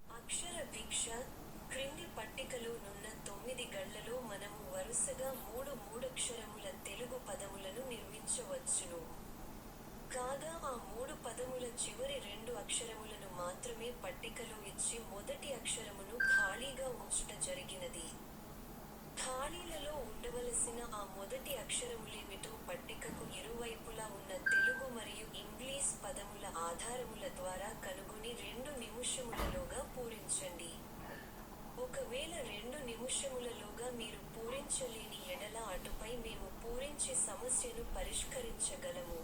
అక్షర భిక్ష క్రింది పట్టికలో నున్న 9 గళ్లలో మనము వరుసగా మూడక్షరముల తెలుగు పదములను నిర్మించవచ్చును. కాగా ఆ 3 పదముల చివరి 2 అక్షరములను మాత్రమే పట్టికలో ఇచ్చి మొదటి అక్షరమును ఖాళీగా ఉంచుట జరిగినది. ఖాళీలలో ఉండవలసిన ఆ మొదటి అక్షరములేమిటో పట్టికకు ఇరువైపులా ఉన్న తెలుగు మరియు ఇంగ్లీష్ పదముల ఆధారముల ద్వారా కనుగొని 2 నిముషములలోగా పూరించండి. ఒకవేళ 2 నిముషములలోగా మీరు పూరించలేని ఎడల అటుపై మేము పూరించి సమస్యను పరిష్కరించగలము.